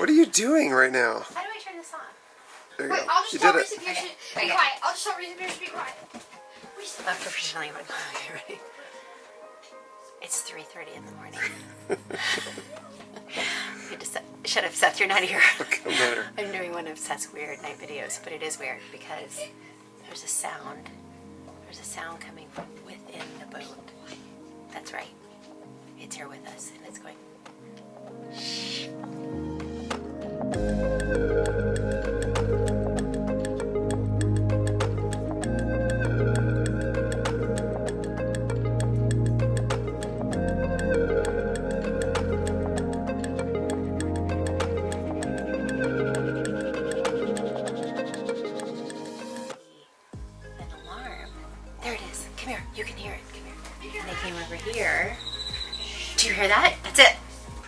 What are you doing right now? How do I turn this on? Wait, I'll just tell Reese if you should be quiet. I'll just tell Reese if you should be quiet. I'm professionally on. Okay, ready? It's 3:30 in the morning. Should have Seth, you're not here. No matter. I'm doing one of Seth's weird night videos, but it is weird because there's a sound. There's a sound coming from within the boat. That's right. It's here with us, and it's going. Shh. Do you hear that? That's it.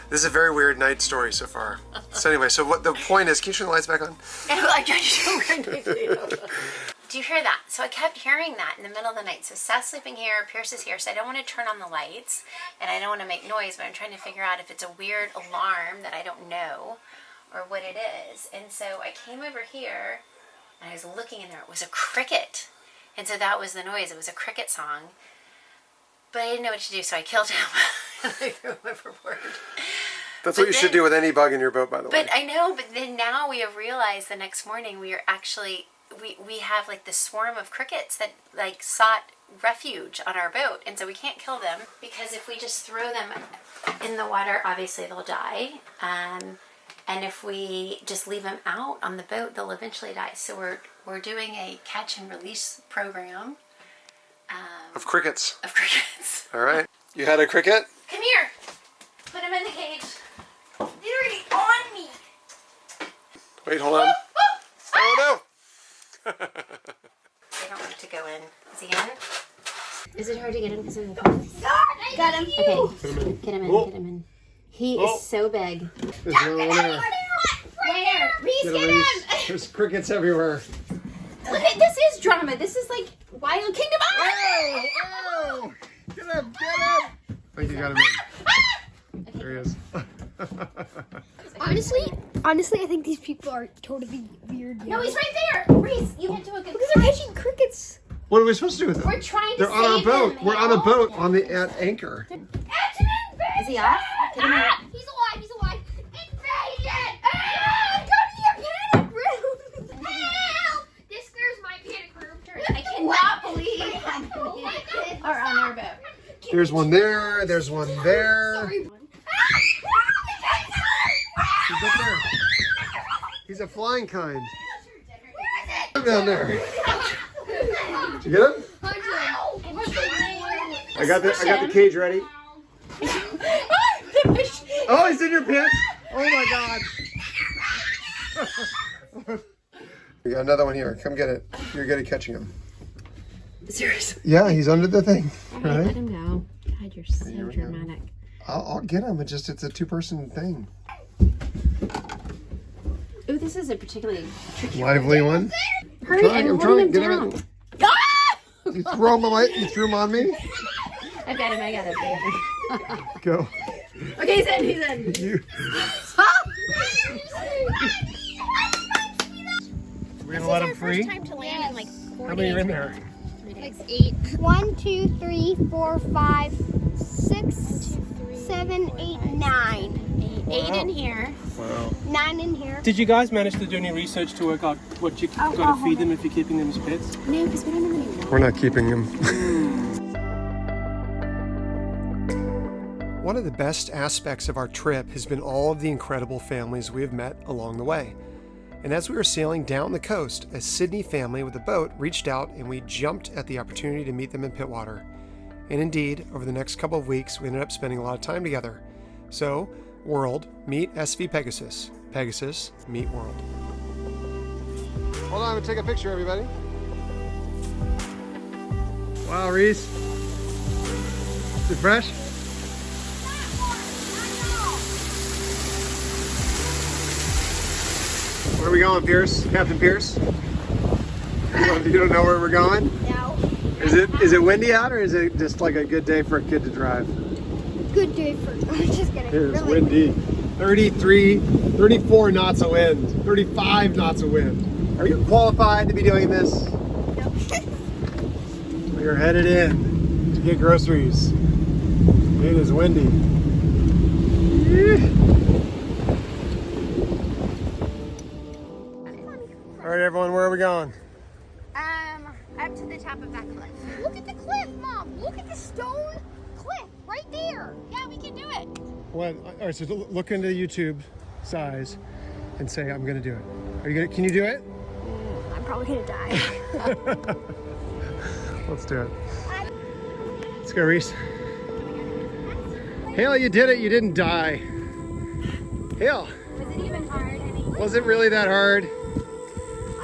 This is a very weird night story so far. So anyway, so what the point is, can you turn the lights back on? Do you hear that? So I kept hearing that in the middle of the night. So Seth's sleeping here, Pierce is here, so I don't want to turn on the lights and I don't want to make noise, but I'm trying to figure out if it's a weird alarm that I don't know or what it is. And so I came over here and I was looking in there. It was a cricket. And so that was the noise. It was a cricket song. But I didn't know what to do, so I killed him. And I threw him overboard. That's what you should do with any bug in your boat, by the way. But I know, but then now we have realized the next morning we are actually, we have like the swarm of crickets that like sought refuge on our boat. And so we can't kill them because if we just throw them in the water, obviously they'll die. And if we just leave them out on the boat, they'll eventually die. So we're doing a catch and release program. Of crickets. Of crickets. All right. You had a cricket? Come here. Put him in the cage. They're already on me. Wait, hold on. Oh no! I don't want to go in. Is he in? Is it hard to get him because of the pants? Got him. Okay. Get him in. Get him in. He is so big. There's no one there. Where? Reese, get him. There's crickets everywhere. Look at this is drama. This is like Wild Kingdom. Oh! Get him! Get him! I think you got him in. There he is. Honestly, I think these people are totally weird. No, he's right there. Reese, you went to a good Because they're catching crickets. What are we supposed to do with them? We're trying to They're on our save boat. them. We're on a boat at anchor. Is he off? Get him out. He's alive. He's alive. Invasion! Go to your panic room. Help! This squares my panic room. I cannot believe how many kids are on our boat. There's one there. There's one there. He's up there. He's a flying kind. Down there. Did you get him? I got the cage ready. Oh, he's in your pants. Oh my God. We got another one here. Come get it. You're good at catching him. Seriously. Yeah, he's under the thing. Right? Let him go. God, you're so dramatic. I'll get him. It's a two-person thing. Ooh, this is a particularly tricky Lively one. Hurry and hold him down. You threw him on me? I got him. Go. Okay, he's in. We're gonna let him free? Time to land in like 4 How many are in there? Like 8. 1, 2, 3, 4, 5, 6, 7, 8, 9. 8 in here. Wow. 9 in here. Did you guys manage to do any research to work out what you got to feed them if you're keeping them as pets? No, because we don't have any water. We're not keeping him. One of the best aspects of our trip has been all of the incredible families we have met along the way. And as we were sailing down the coast, a Sydney family with a boat reached out and we jumped at the opportunity to meet them in Pittwater. And indeed, over the next couple of weeks, we ended up spending a lot of time together. So, World, meet SV Pegasus. Pegasus, meet World. Hold on, I'm gonna take a picture, everybody. Wow, Reese. Is it fresh? Where are we going, Pierce? Captain Pierce? You don't know where we're going? No. Is it windy out, or is it just like a good day for a kid to drive? Good day for. I'm just kidding. It's really windy. 34 knots of wind, 35 knots of wind. Are you qualified to be doing this? No. We are headed in to get groceries. It is windy. All right, everyone, where are we going? Up to the top of that cliff. Look at the cliff, Mom. Look at the stone cliff right there. Yeah, we can do it. What? All right, so look into YouTube size and say, I'm gonna do it. Are you gonna, can you do it? I'm probably gonna die. Let's do it. Let's go, Reese. Hale, you did it. You didn't die. Hale. Was it even hard? Was it really that hard? I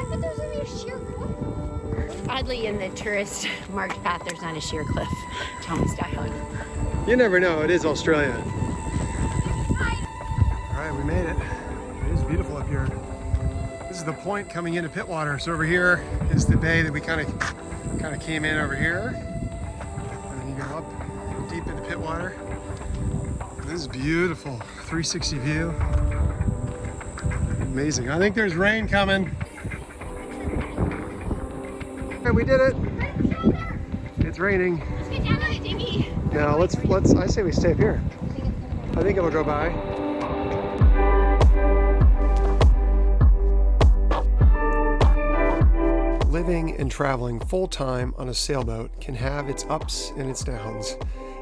thought there was gonna be a sheer cliff. Oddly, in the tourist marked path, there's not a sheer cliff to almost die on. You never know. It is Australia. All right, we made it. It is beautiful up here. This is the point coming into Pittwater. So over here is the bay that we kind of came in over here, and then you go up deep into Pittwater. This is beautiful. 360 view. Amazing. I think there's rain coming. Okay, we did it. It's raining. Let's get down on the dinghy. No, let's. I say we stay up here. I think it'll go by. Living and traveling full-time on a sailboat can have its ups and its downs.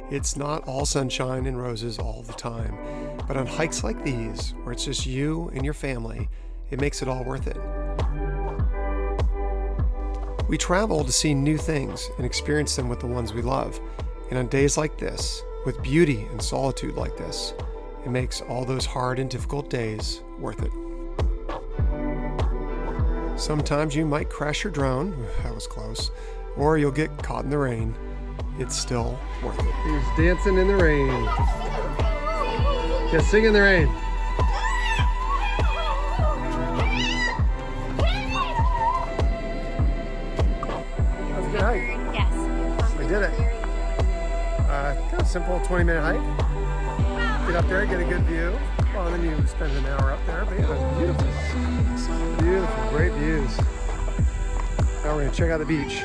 It's not all sunshine and roses all the time, but on hikes like these, where it's just you and your family, it makes it all worth it. We travel to see new things and experience them with the ones we love. And on days like this, with beauty and solitude like this, it makes all those hard and difficult days worth it. Sometimes you might crash your drone, that was close, or you'll get caught in the rain. It's still worth it. He's dancing in the rain. Yeah, sing in the rain. That was a good hike. Yes. We did it. Kind of simple 20-minute hike. Get up there, get a good view. Well, then you spend an hour up there, but yeah, it was beautiful. Beautiful, great views. Now we're gonna check out the beach.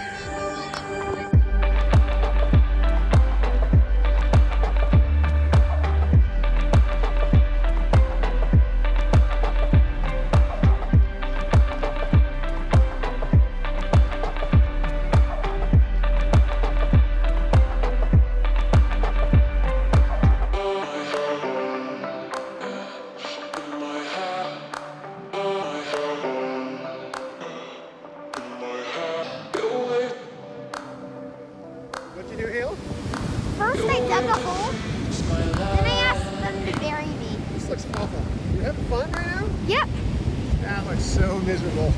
What'd you do, Hale? First I dug a hole, then I asked them to bury me. This looks awful. You having fun right now? Yep. That looks so miserable.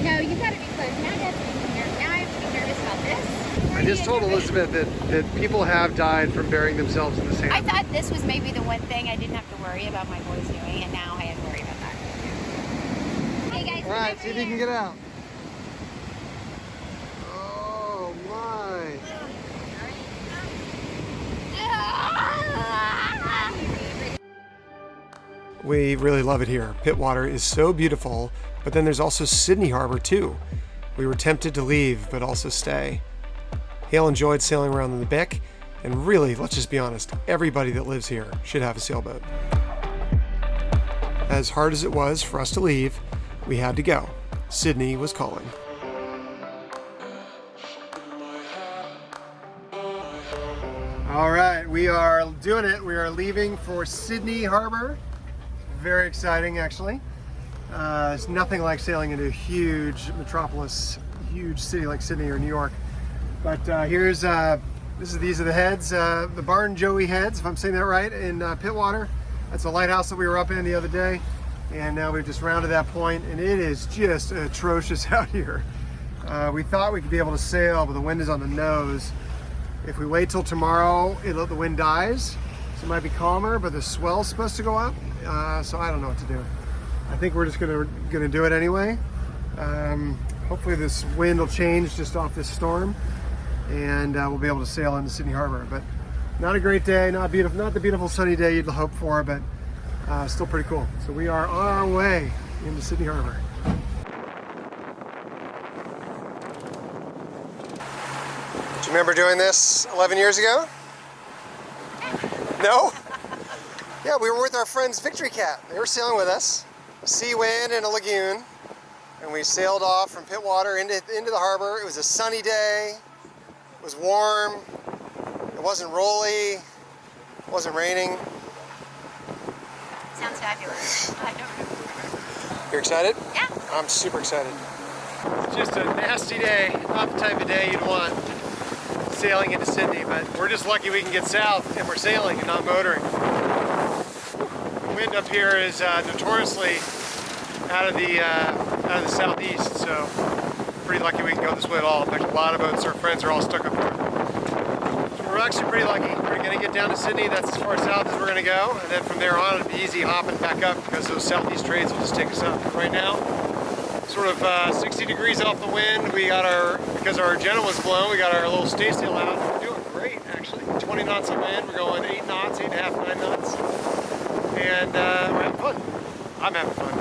No, you gotta be close. Now I have to be nervous about this. I just told Elizabeth that people have died from burying themselves in the sand. I thought this was maybe the one thing I didn't have to worry about my boys doing, and now I have to worry about that. Hey guys, All right, see if you can get out. Oh my. We really love it here. Pittwater is so beautiful, but then there's also Sydney Harbor too. We were tempted to leave, but also stay. Hale enjoyed sailing around in the Beck, and really, let's just be honest, everybody that lives here should have a sailboat. As hard as it was for us to leave, we had to go. Sydney was calling. All right, we are doing it. We are leaving for Sydney Harbor. Very exciting, actually. It's nothing like sailing into a huge metropolis, huge city like Sydney or New York. But these are the heads, the Barrenjoey heads, if I'm saying that right, in Pittwater. That's a lighthouse that we were up in the other day. And now we've just rounded that point, and it is just atrocious out here. We thought we could be able to sail, but the wind is on the nose. If we wait till tomorrow, the wind dies, so it might be calmer, but the swell's supposed to go up. So I don't know what to do. I think we're just gonna do it anyway. Hopefully this wind will change just off this storm, and we'll be able to sail into Sydney Harbor. But Not a great day, not beautiful, not the beautiful sunny day you'd hope for, but still pretty cool. So we are on our way into Sydney Harbor. Do you remember doing this 11 years ago? No? Yeah, we were with our friends Victory Cat. They were sailing with us, sea, wind, and a lagoon. And we sailed off from Pittwater into the harbor. It was a sunny day. It was warm. It wasn't rolly. It wasn't raining. Sounds fabulous. I don't remember. You're excited? Yeah. I'm super excited. It's just a nasty day. Not the type of day you'd want sailing into Sydney, but we're just lucky we can get south and we're sailing and not motoring. The wind up here is notoriously out of the southeast, so pretty lucky we can go this way at all. In fact, a lot of boats, our friends are all stuck up here. So we're actually pretty lucky. We're going to get down to Sydney. That's as far south as we're going to go, and then from there on it'll be easy hopping back up because those southeast trades will just take us up. Right now, sort of 60 degrees off the wind. We got because our Genoa was blown, we got our little staysail out. We're doing great, actually. 20 knots of wind. We're going 8 knots, 8.5, 9 knots. And we're having fun. I'm having fun.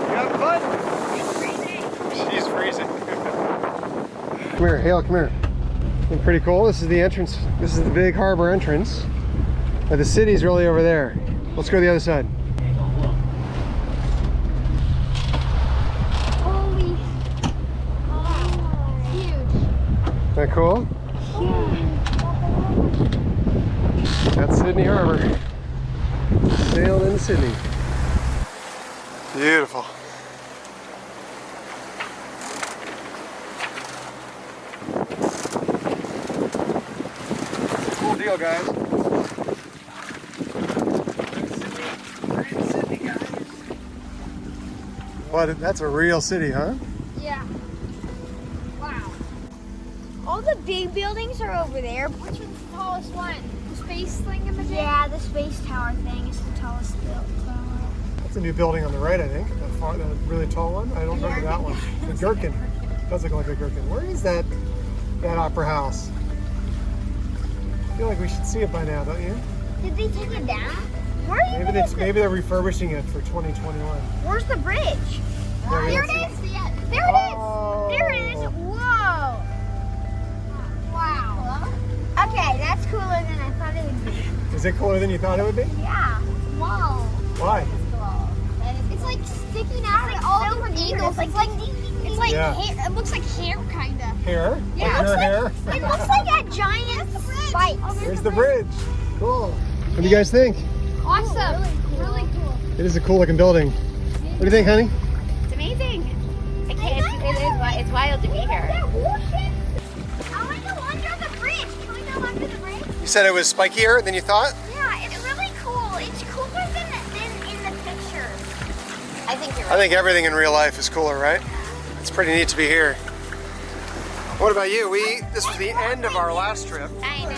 You having fun? It's freezing. She's freezing. Come here, Hale, come here. It's pretty cool. This is the entrance. This is the big harbor entrance. But the city's really over there. Let's go to the other side. Holy. Oh, huge. Isn't that cool? That's Sydney Harbor. Sailed into Sydney. Beautiful. Cool deal, guys. What? That's a real city, huh? Yeah. Wow. All the big buildings are over there. Which one's the tallest one? The space thing in the thing? Yeah, the space tower thing is the tallest tower. That's a new building on the right, I think. The really tall one. I don't remember that one. The Gherkin. Does look like a Gherkin. Where is that opera house? I feel like we should see it by now, don't you? Did they take it down? Where are you? Maybe they're refurbishing it for 2021. Where's the bridge? There it is. There it Oh. is. There it is. Whoa. Wow. Okay, that's cooler than I thought it would be. Is it cooler than you thought it would be? Yeah. Whoa. Why? It's like sticking out at all different angles. It's like Yeah. hair. It looks like hair, kinda. Hair? Yeah, Like your hair? It looks like a giant spike. There's the bridge. Cool. What do you guys think? Awesome. Really cool. It is a cool looking building. What do you think, honey? It's amazing. It's wild to be here. I want to go under the bridge. Can we go under the bridge? You said it was spikier than you thought? Yeah, it's really cool. It's cooler than in the picture. I think you're I right. think everything in real life is cooler, right? It's pretty neat to be here. What about you? This was the end of our last trip. I know.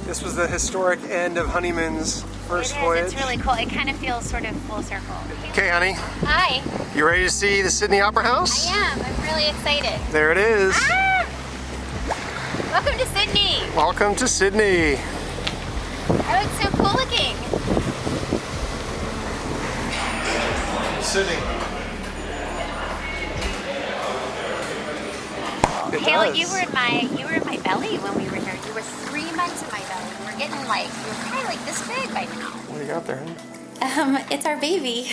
This was the historic end of Honeymoon's first It is. voyage. It's really cool. It kind of feels sort of full circle. Okay, honey, Hi. you ready to see the Sydney Opera House? I am. I'm really excited. There it is. Ah! Welcome to Sydney. Welcome to Sydney. Oh, it's so cool looking. Sydney. It Hale, does. you were in my belly when we were here. You were 3 months in my belly. We're getting you're probably like this big by now. What do you got there, honey? It's our baby.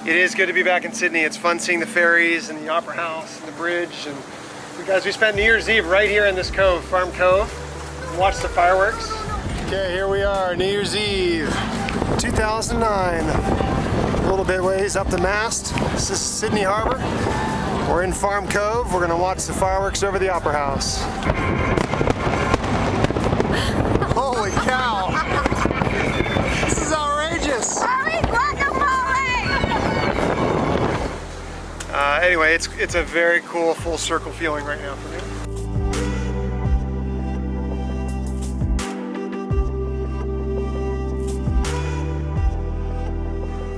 It is good to be back in Sydney. It's fun seeing the ferries and the Opera House and the bridge. And guys, we spent New Year's Eve right here in this cove, Farm Cove. Watched the fireworks. Okay, here we are, New Year's Eve, 2009. A little bit ways up the mast. This is Sydney Harbor. We're in Farm Cove. We're gonna watch the fireworks over the Opera House. Holy cow! This is outrageous! Anyway, it's a very cool full circle feeling right now for me.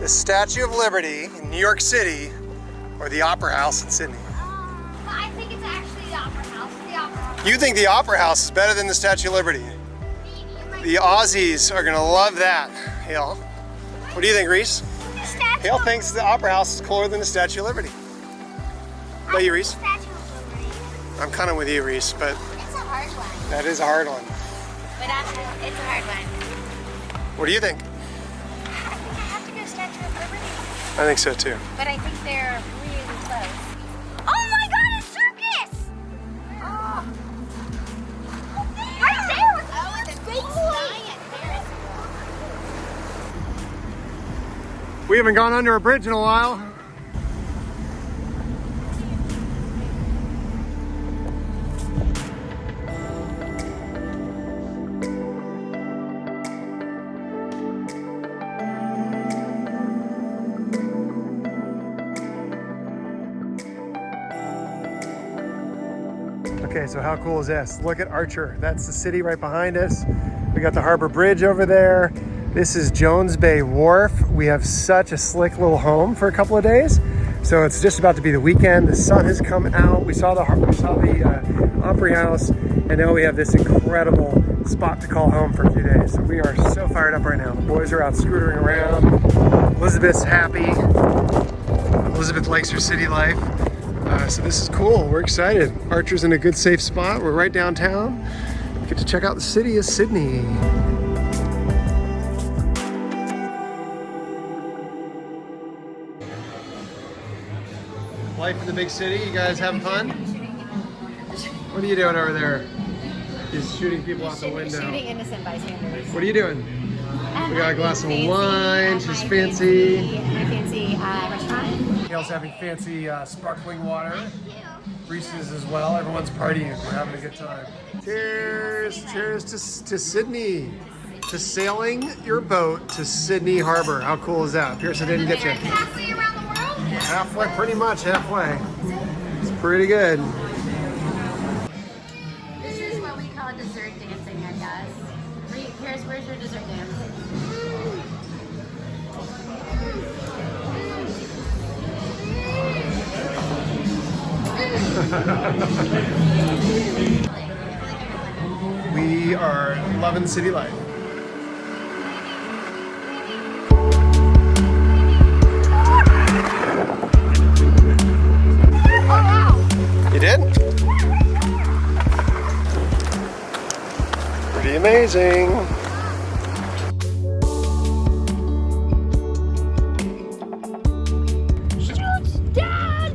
the Statue of Liberty in New York City or the Opera House in Sydney? I think it's actually the Opera House. The Opera House. You think the Opera House is better than the Statue of Liberty? The Aussies are gonna love that. Hale, what do you think, Reese? The Statue Hale thinks the Opera House is cooler than the Statue of Liberty. What about you, Reese? Statue of Liberty. I'm kind of with you, Reese, but It's a hard one. that is a hard one. But it's a hard one. What do you think? I think I have to go Statue of Liberty. I think so too. But I think they're really close. Oh my God, a circus! Oh. Right there with Oh, it's a big giant. We haven't gone under a bridge in a while. Okay, so how cool is this? Look at Archer. That's the city right behind us. We got the Harbor Bridge over there. This is Jones Bay Wharf. We have such a slick little home for a couple of days. So it's just about to be the weekend. The sun has come out. We saw the Opry House, and now we have this incredible spot to call home for a few days. So we are so fired up right now. The boys are out scootering around. Elizabeth's happy. Elizabeth likes her city life. So this is cool. We're excited. Archer's in a good, safe spot. We're right downtown. We get to check out the city of Sydney. Life in the big city. You guys having fun? What are you doing over there? He's shooting people out the window. Shooting innocent bystanders. What are you doing? We got a glass of wine. She's fancy. My fancy restaurant. Hale's having fancy sparkling water. Reese's as well. Everyone's partying. We're having a good time. Cheers! Cheers to Sydney. To sailing your boat to Sydney Harbor. How cool is that? Pierce, I didn't get you. halfway around the world? Halfway, pretty much halfway. It's pretty good. This is what we call dessert dancing, I guess. Here's where's your dessert dance? We are loving city life. You did? Pretty amazing. Shoot, Dad!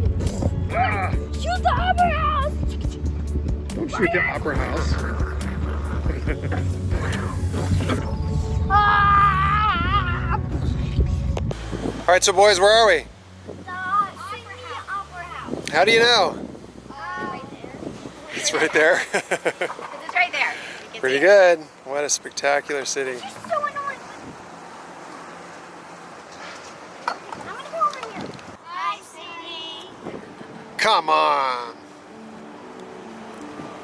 Shoot the Opera House! Don't shoot the Opera House. Ah! All right, so boys, where are we? The Sydney Opera House. How do you know? Right there. It's right there. It's right there. You can Pretty see it. good. What a spectacular city. She's so annoying. I'm gonna go over here. Hi, Sydney. Come on.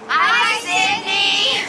Hi, Sydney!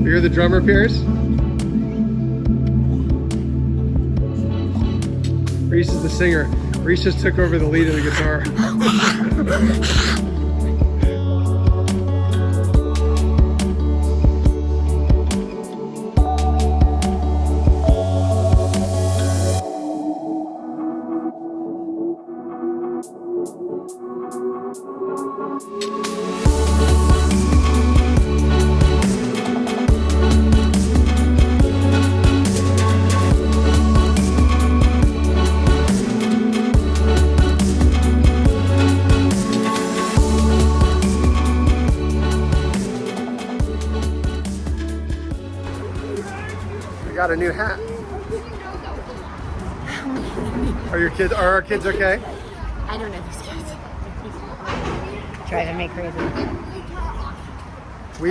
You're the drummer, Pierce? Reese is the singer. Reese just took over the lead of the guitar. Got a new hat. Are our kids okay? I don't know these kids. Driving me crazy.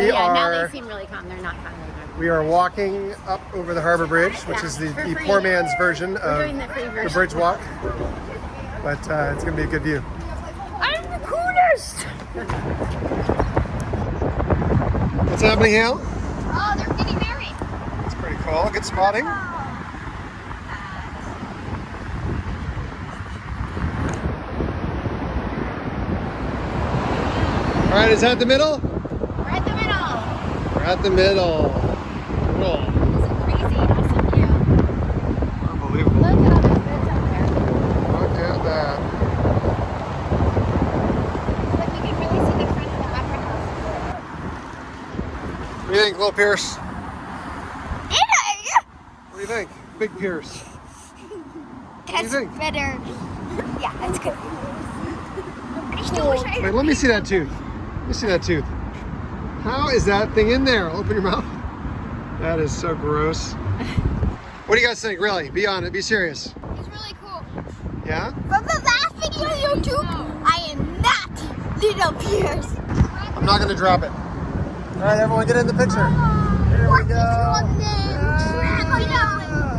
Now they seem really calm. They're not calm. We are walking up over the Harbor Bridge, which is the poor man's version of the bridge walk. But it's going to be a good view. I'm the coolest! What's happening, Hal? Oh, they're getting married. It's pretty cool. Good spotting. All right, is that the middle? We're at the middle. We're at the middle. Cool. This is crazy. Awesome view. Unbelievable. Look at all those beds up there. Look at that. Look, you can really see the front of the opera house. What do you think, Little Pierce? Yeah, What do you think? Big Pierce. that's think? better. Yeah, that's good. I still wish I had Wait, let me see that tooth. Let me see that tooth. How is that thing in there? Open your mouth. That is so gross. What do you guys think, really? Be on it. Be serious. It's really cool. Yeah? From the last video you took, I am not Little Pierce. I'm not going to drop it. All right, everyone get in the picture. Here we go.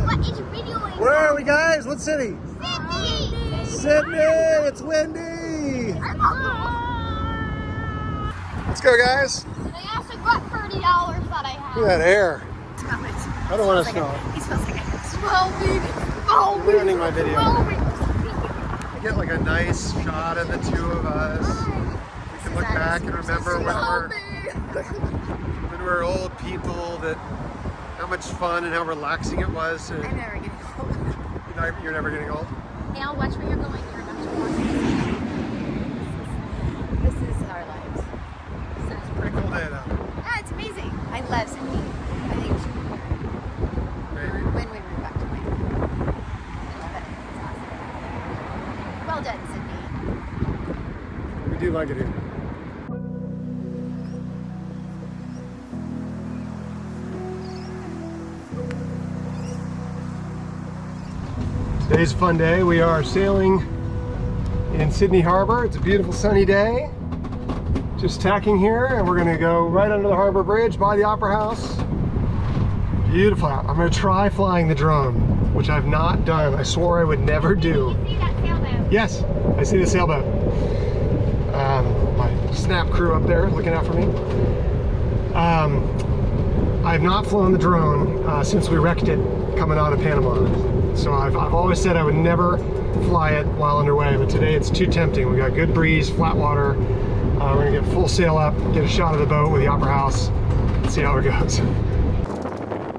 What is videoing? Where are we, guys? What city? Sydney. Sydney. It's windy. Let's go, guys. And I also got $30 that I had. Look at that hair. Smell it. I don't want to smell it. He smells like a Smell me. Smell I'm me. ruining my video. Smell me. I get like a nice shot of the two of us. We can look back and remember when we're old people, that how much fun and how relaxing it was. And I'm never getting old. you're never getting old. Now watch where you're going. You're about to walk. This is our lives. It's a pretty cool day though. Ah, it's amazing. I love Sydney. I think we should be here. Maybe. When we move back to Wayne. I love it. It's awesome. Well done, Sydney. We do like it here. Today's a fun day. We are sailing in Sydney Harbor. It's a beautiful sunny day. Just tacking here, and we're gonna go right under the Harbor Bridge by the Opera House. Beautiful out. I'm gonna try flying the drone, which I've not done. I swore I would never do. See that sailboat? Yes, I see the sailboat. My snap crew up there looking out for me. I have not flown the drone since we wrecked it coming out of Panama. So I've always said I would never fly it while underway, but today it's too tempting. We got good breeze, flat water. We're gonna get full sail up, get a shot of the boat with the Opera House, see how it goes.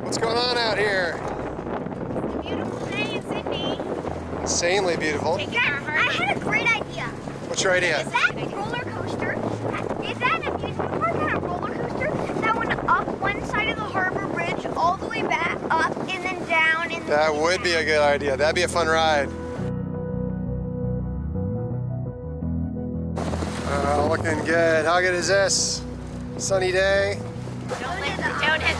What's going on out here? Beautiful day in Sydney. Insanely beautiful. I had a great idea. What's your idea? Is that roller coaster? Is that an amusement park had a roller coaster that went up one side of the Harbor Bridge all the way back up and then down and That would be a good idea. That'd be a fun ride. Looking good. How good is this? Sunny day. Don't hit the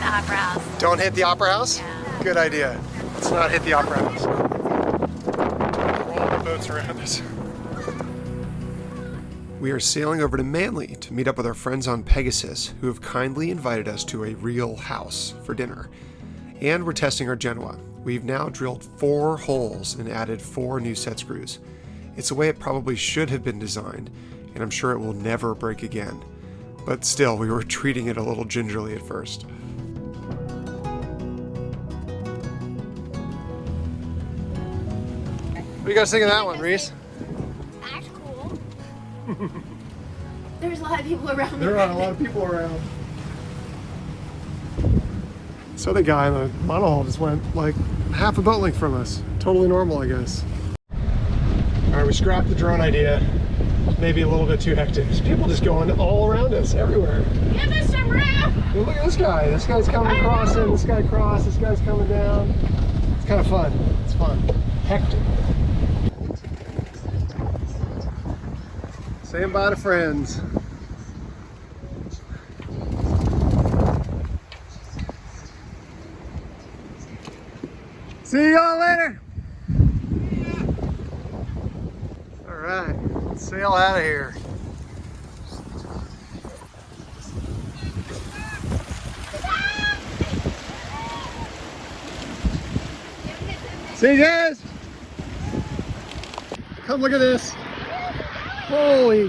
Opera House. Don't hit the Opera House? Yeah. Good idea. Let's not hit the Opera House. All the boats around us. We are sailing over to Manly to meet up with our friends on Pegasus, who have kindly invited us to a real house for dinner. And we're testing our Genoa. We've now drilled 4 holes and added 4 new set screws. It's the way it probably should have been designed, and I'm sure it will never break again. But still, we were treating it a little gingerly at first. What do you guys think of that one, Reese? That's cool. There's a lot of people around. There are a lot of people around. So the guy in the monohull just went like half a boat length from us. Totally normal, I guess. All right, we scrapped the drone idea. Maybe a little bit too hectic. There's people just going all around us, everywhere. Yeah, Mr. Rap! Well, look at this guy. This guy's coming across it. This guy crossed. This guy's coming down. It's kind of fun. It's fun. Hectic. Saying bye to friends. See y'all later. All right, let's sail out of here. See you guys. Come look at this. Holy.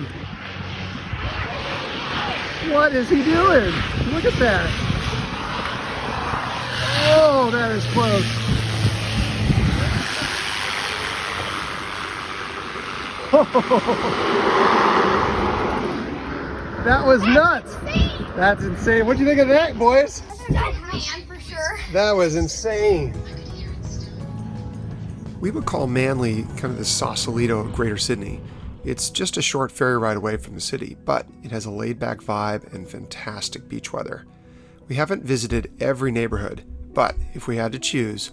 What is he doing? Look at that. Oh, that is close. That was nuts. That's insane. What do you think of that, boys? Man, for sure. That was insane. We would call Manly kind of the Sausalito of Greater Sydney. It's just a short ferry ride away from the city, but it has a laid-back vibe and fantastic beach weather. We haven't visited every neighborhood, but if we had to choose,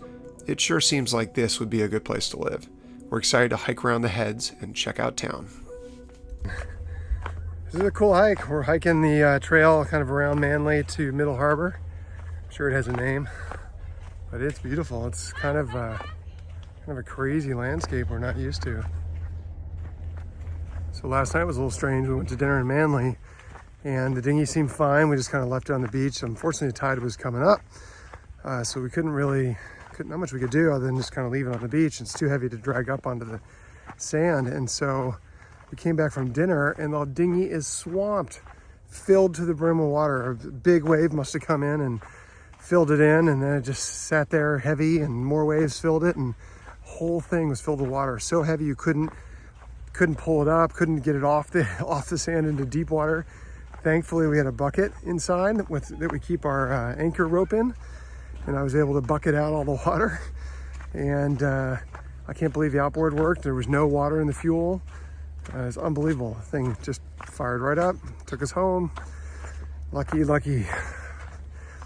it sure seems like this would be a good place to live. We're excited to hike around the heads and check out town. This is a cool hike. We're hiking the trail kind of around Manly to Middle Harbor. I'm sure it has a name, but it's beautiful. It's kind of a crazy landscape we're not used to. So last night was a little strange. We went to dinner in Manly and the dinghy seemed fine. We just kind of left it on the beach. Unfortunately, the tide was coming up. So we not much we could do other than just kind of leave it on the beach. It's too heavy to drag up onto the sand. And so we came back from dinner and the dinghy is swamped, filled to the brim with water. A big wave must have come in and filled it in, and then it just sat there heavy and more waves filled it, and the whole thing was filled with water. So heavy you couldn't pull it up, couldn't get it off the sand into deep water. Thankfully, we had a bucket inside that we keep our anchor rope in, and I was able to bucket out all the water. And I can't believe the outboard worked. There was no water in the fuel. It was unbelievable. The thing just fired right up, took us home. Lucky.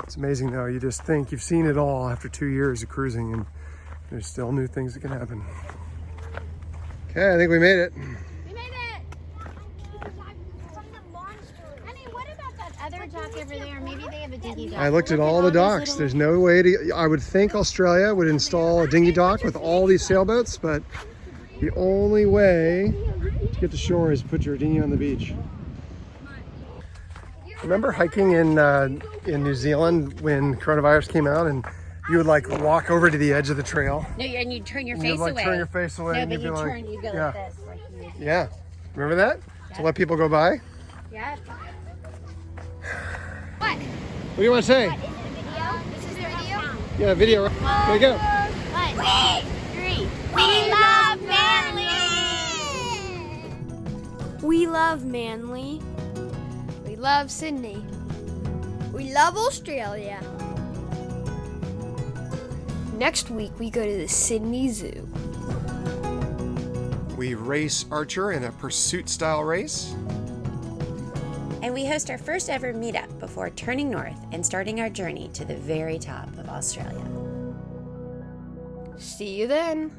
It's amazing though. You just think you've seen it all after 2 years of cruising, and there's still new things that can happen. Okay, I think we made it. We made it! Honey, what about that other dock over there? Maybe they have a dinghy dock. I looked at all the docks. There's no way to, I would think Australia would install a dinghy dock with all these sailboats, but the only way to get to shore is put your dinghy on the beach. Remember hiking in New Zealand when coronavirus came out, and you would like walk over to the edge of the trail? No, and you'd turn your And face you'd like away. turn your face away. No, and but you'd be you like, turn, you go yeah. like this. Like you, Yeah. Remember that? Yeah. To let people go by? yeah. What? What do you want to say? What, is it a video? This is the video? Yeah, video. There you go. 1, 2, 3. We love Manly! We love Manly. We love Sydney. We love Australia. Next week, we go to the Sydney Zoo. We race Archer in a pursuit-style race. And we host our first ever meetup before turning north and starting our journey to the very top of Australia. See you then.